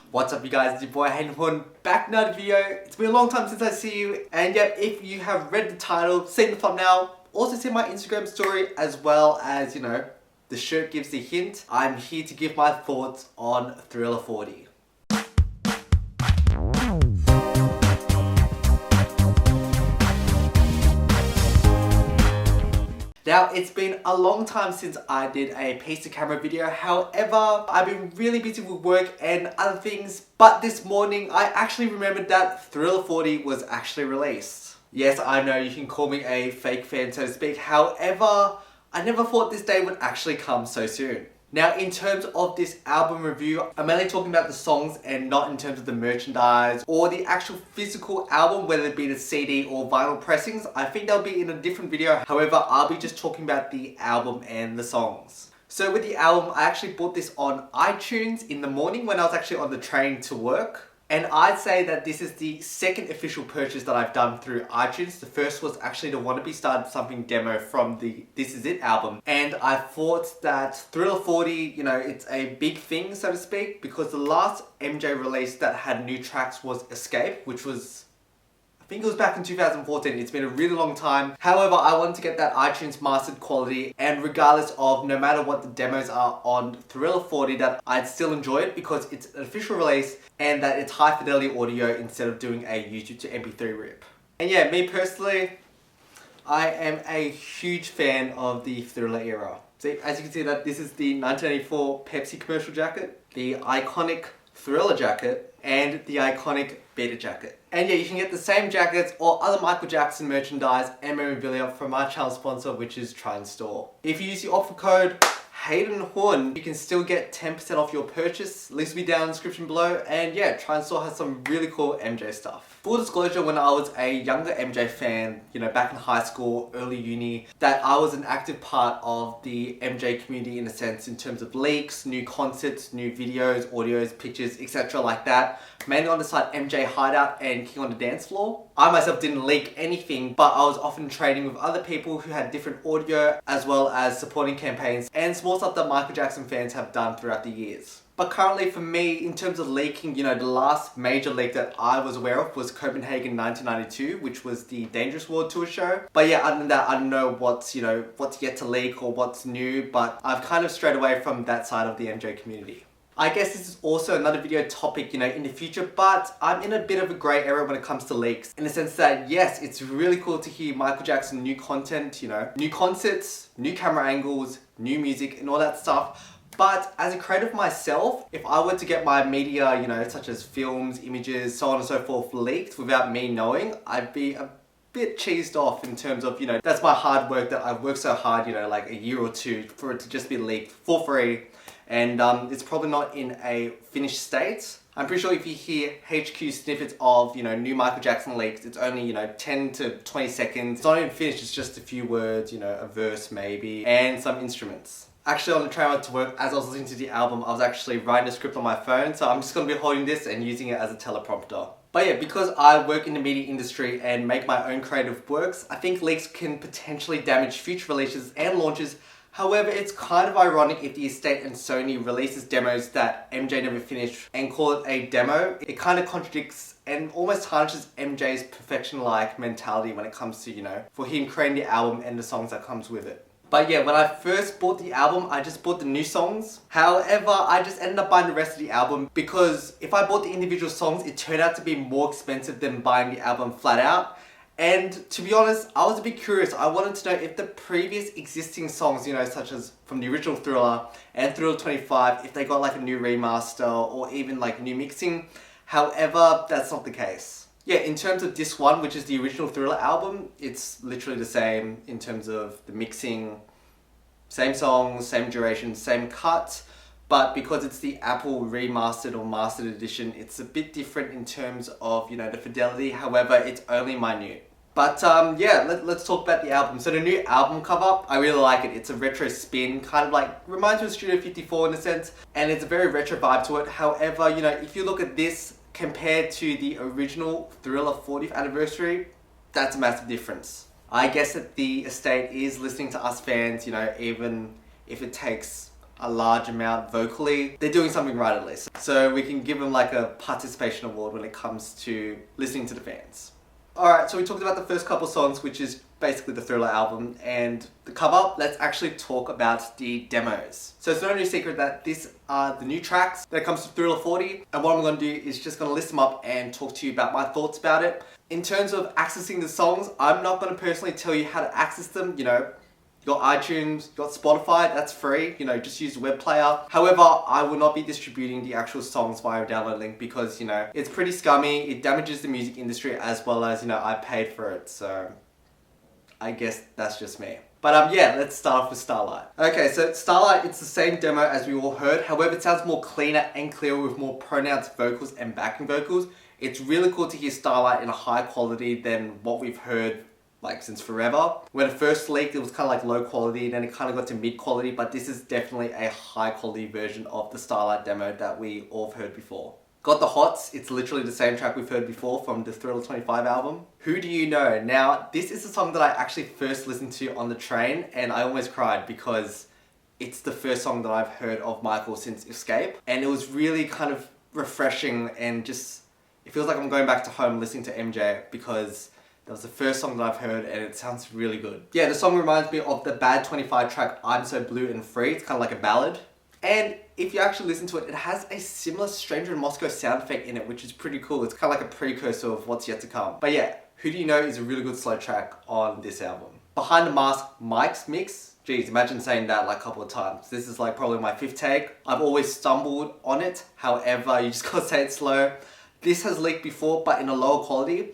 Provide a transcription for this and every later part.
What's up you guys, it's your boy Hayden, back in another video. It's been a long time since I see you, and yep, if you have read the title, seen the thumbnail, also seen my Instagram story, as well as, the shirt gives the hint, I'm here to give my thoughts on Thriller 40. Now, it's been a long time since I did a piece to camera video. However, I've been really busy with work and other things. But this morning, I actually remembered that Thriller 40 was actually released. Yes, I know you can call me a fake fan, so to speak. However, I never thought this day would actually come so soon. Now, in terms of this album review, I'm mainly talking about the songs and not in terms of the merchandise or the actual physical album, whether it be the CD or vinyl pressings. I think they'll be in a different video. However, I'll be just talking about the album and the songs. So with the album, I actually bought this on iTunes in the morning when I was actually on the train to work. And I'd say that this is the second official purchase that I've done through iTunes. The first was actually the Wannabe Started Something demo from the This Is It album. And I thought that Thriller 40, it's a big thing, so to speak, because the last MJ release that had new tracks was Escape, which was, I think it was back in 2014. It's been a really long time. However, I wanted to get that iTunes mastered quality, and regardless of no matter what the demos are on Thriller 40, that I'd still enjoy it because it's an official release and that it's high fidelity audio instead of doing a YouTube to MP3 rip. And yeah, me personally, I am a huge fan of the Thriller era. See, as you can see, that this is the 1984 Pepsi commercial jacket, the iconic Thriller jacket, and the iconic Beta jacket. And yeah, you can get the same jackets or other Michael Jackson merchandise and memorabilia from our channel sponsor, which is Try and Store. If you use the offer code haydenhuynhytmail, you can still get 10% off your purchase. Links will be down in the description below. And yeah, Try and Store has some really cool MJ stuff. Full disclosure, when I was a younger MJ fan, back in high school, early uni, that I was an active part of the MJ community in a sense, in terms of leaks, new concerts, new videos, audios, pictures, etc. like that. Mainly on the site MJ Hideout and King on the Dance Floor. I myself didn't leak anything, but I was often trading with other people who had different audio, as well as supporting campaigns and small stuff that Michael Jackson fans have done throughout the years. But currently for me, in terms of leaking, the last major leak that I was aware of was Copenhagen 1992, which was the Dangerous World Tour show. But yeah, other than that, I don't know what's yet to leak or what's new, but I've kind of strayed away from that side of the MJ community. I guess this is also another video topic, in the future, but I'm in a bit of a grey area when it comes to leaks. In the sense that, yes, it's really cool to hear Michael Jackson new content, new concerts, new camera angles, new music and all that stuff. But as a creative myself, if I were to get my media, such as films, images, so on and so forth, leaked without me knowing, I'd be a bit cheesed off in terms of, that's my hard work that I've worked so hard, like a year or two for it to just be leaked for free. And it's probably not in a finished state. I'm pretty sure if you hear HQ snippets of, new Michael Jackson leaks, it's only, 10 to 20 seconds. It's not even finished, it's just a few words, a verse maybe, and some instruments. Actually, on the train to work, as I was listening to the album, I was actually writing a script on my phone, so I'm just going to be holding this and using it as a teleprompter. But yeah, because I work in the media industry and make my own creative works, I think leaks can potentially damage future releases and launches. However, it's kind of ironic if the estate and Sony releases demos that MJ never finished and call it a demo. It kind of contradicts and almost tarnishes MJ's perfection-like mentality when it comes to, for him creating the album and the songs that comes with it. But yeah, when I first bought the album, I just bought the new songs. However, I just ended up buying the rest of the album because if I bought the individual songs, it turned out to be more expensive than buying the album flat out. And to be honest, I was a bit curious. I wanted to know if the previous existing songs, such as from the original Thriller and Thriller 25, if they got like a new remaster or even like new mixing. However, that's not the case. Yeah, in terms of this one, which is the original Thriller album, it's literally the same in terms of the mixing, same songs, same duration, same cuts. But because it's the Apple remastered or mastered edition, it's a bit different in terms of, the fidelity. However, it's only minute. But yeah, let's talk about the album. So the new album cover, I really like it. It's a retro spin, kind of like, reminds me of Studio 54 in a sense. And it's a very retro vibe to it. However, if you look at this compared to the original Thriller 40th anniversary, that's a massive difference. I guess that the estate is listening to us fans, even if it takes a large amount vocally, they're doing something right at least. So we can give them like a participation award when it comes to listening to the fans. Alright, so we talked about the first couple songs, which is basically the Thriller album and the cover. Let's actually talk about the demos. So it's no new secret that these are the new tracks that comes to Thriller 40, and what I'm going to do is just going to list them up and talk to you about my thoughts about it. In terms of accessing the songs, I'm not going to personally tell you how to access them. You know, you got iTunes, you got Spotify, that's free, you know, just use the web player. However, I will not be distributing the actual songs via a download link because, you know, it's pretty scummy, it damages the music industry as well as, you know, I paid for it, so I guess that's just me. But yeah, let's start off with Starlight. Okay, so Starlight, it's the same demo as we all heard, however it sounds more cleaner and clearer with more pronounced vocals and backing vocals. It's really cool to hear Starlight in a high quality than what we've heard like since forever. When it first leaked, it was kind of like low quality and then it kind of got to mid quality, but this is definitely a high quality version of the Starlight demo that we all have heard before. Got the Hots, it's literally the same track we've heard before from the Thriller 25 album. Who Do You Know? Now, this is a song that I actually first listened to on the train and I almost cried because it's the first song that I've heard of Michael since Escape, and it was really kind of refreshing and just, it feels like I'm going back to home listening to MJ because that was the first song that I've heard and it sounds really good. Yeah, the song reminds me of the Bad 25 track I'm So Blue and Free. It's kind of like a ballad. And if you actually listen to it, it has a similar Stranger in Moscow sound effect in it, which is pretty cool. It's kind of like a precursor of what's yet to come. But yeah, Who Do You Know is a really good slow track on this album. Behind the Mask, Mike's mix. Geez, imagine saying that like a couple of times. This is like probably my 5th take. I've always stumbled on it. However, you just gotta say it slow. This has leaked before, but in a lower quality.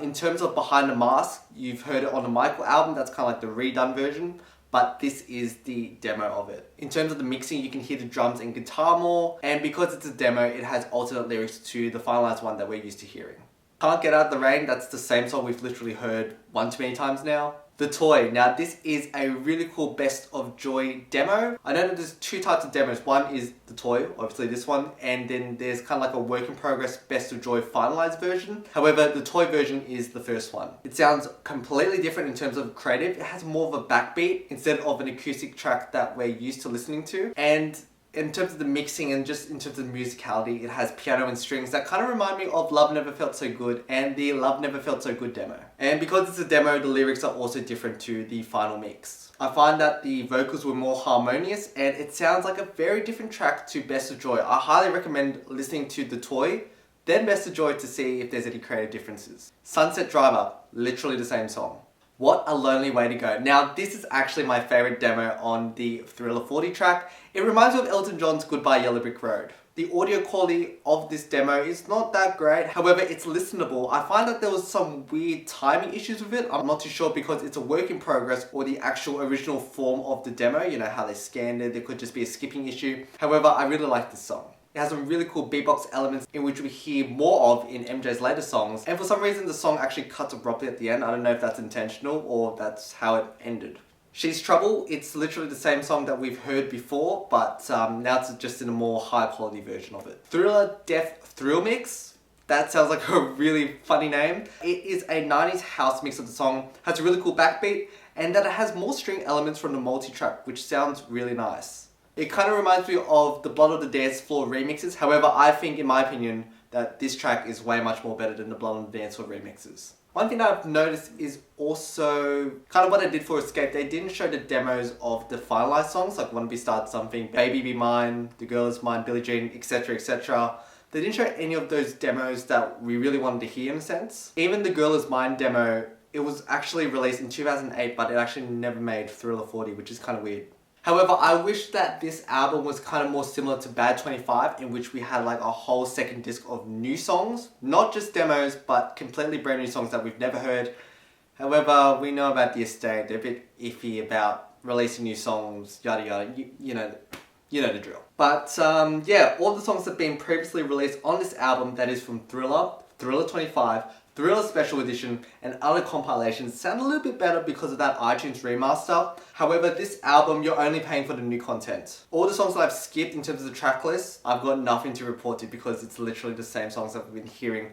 In terms of Behind the Mask, you've heard it on the Michael album. That's kind of like the redone version. But this is the demo of it. In terms of the mixing, you can hear the drums and guitar more. And because it's a demo, it has alternate lyrics to the finalized one that we're used to hearing. Can't Get Out of the Rain, that's the same song we've literally heard one too many times now. The Toy, now this is a really cool Best of Joy demo. I know that there's 2 types of demos. One is The Toy, obviously this one, and then there's kind of like a work in progress Best of Joy finalized version. However, the Toy version is the first one. It sounds completely different in terms of creative. It has more of a backbeat instead of an acoustic track that we're used to listening to. And in terms of the mixing and just in terms of the musicality, it has piano and strings that kind of remind me of Love Never Felt So Good and the Love Never Felt So Good demo. And because it's a demo, the lyrics are also different to the final mix. I find that the vocals were more harmonious and it sounds like a very different track to Best of Joy. I highly recommend listening to The Toy, then Best of Joy to see if there's any creative differences. Sunset Driver, literally the same song. What a Lonely Way to Go. Now, this is actually my favorite demo on the Thriller 40 track. It reminds me of Elton John's Goodbye Yellow Brick Road. The audio quality of this demo is not that great, however, it's listenable. I find that there was some weird timing issues with it. I'm not too sure because it's a work in progress or the actual original form of the demo, you know, how they scanned it, there could just be a skipping issue. However, I really like this song. It has some really cool beatbox elements in which we hear more of in MJ's later songs. And for some reason, the song actually cuts abruptly at the end. I don't know if that's intentional or that's how it ended. She's Trouble, it's literally the same song that we've heard before, but now it's just in a more high quality version of it. Thriller Death Thrill Mix. That sounds like a really funny name. It is a 90s house mix of the song, has a really cool backbeat, and that it has more string elements from the multi-track, which sounds really nice. It kind of reminds me of the Blood on the Dance Floor remixes. However, I think, in my opinion, that this track is way much more better than the Blood on the Dance Floor remixes. One thing that I've noticed is also kind of what I did for Escape. They didn't show the demos of the finalized songs, like Wanna Be Start Something, Baby Be Mine, The Girl Is Mine, Billie Jean, etc, etc. They didn't show any of those demos that we really wanted to hear in a sense. Even The Girl Is Mine demo, it was actually released in 2008, but it actually never made Thriller 40, which is kind of weird. However, I wish that this album was kind of more similar to Bad 25, in which we had like a whole second disc of new songs. Not just demos, but completely brand new songs that we've never heard. However, we know about the estate. They're a bit iffy about releasing new songs, yada yada, you know the drill. But yeah, all the songs that have been previously released on this album, that is from Thriller, Thriller 25, Thriller Special Edition, and other compilations sound a little bit better because of that iTunes remaster. However, this album, you're only paying for the new content. All the songs that I've skipped in terms of the track list, I've got nothing to report to because it's literally the same songs that we've been hearing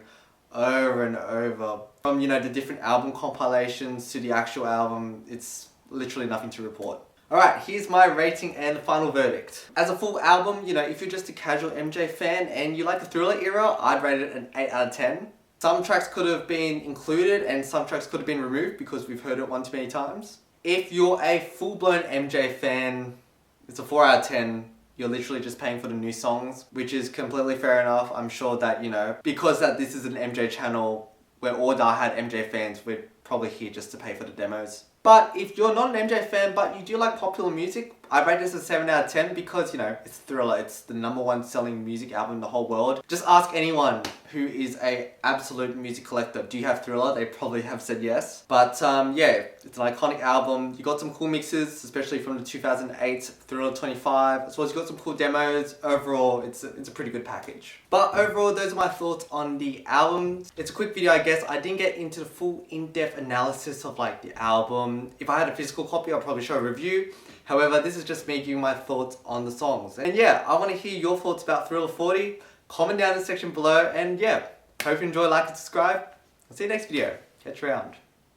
over and over. From, you know, the different album compilations to the actual album, it's literally nothing to report. Alright, here's my rating and the final verdict. As a full album, you know, if you're just a casual MJ fan and you like the Thriller era, I'd rate it an 8 out of 10. Some tracks could have been included and some tracks could have been removed because we've heard it one too many times. If you're a full-blown MJ fan, it's a 4 out of 10. You're literally just paying for the new songs, which is completely fair enough. I'm sure that, you know, because that this is an MJ channel where all die-hard MJ fans, we're probably here just to pay for the demos. But if you're not an MJ fan, but you do like popular music, I rate this a 7 out of 10 because, you know, it's Thriller. It's the #1 selling music album in the whole world. Just ask anyone who is a absolute music collector, do you have Thriller? They probably have said yes. But yeah, it's an iconic album. You got some cool mixes, especially from the 2008 Thriller 25, as well as you got some cool demos. Overall, it's a pretty good package. But overall, those are my thoughts on the album. It's a quick video, I guess. I didn't get into the full in-depth analysis of like the album. If I had a physical copy, I'll probably show a review. However, this is just me giving my thoughts on the songs. And yeah, I want to hear your thoughts about Thriller 40. Comment down in the section below. And yeah, hope you enjoy, like and subscribe. I'll see you next video. Catch you around.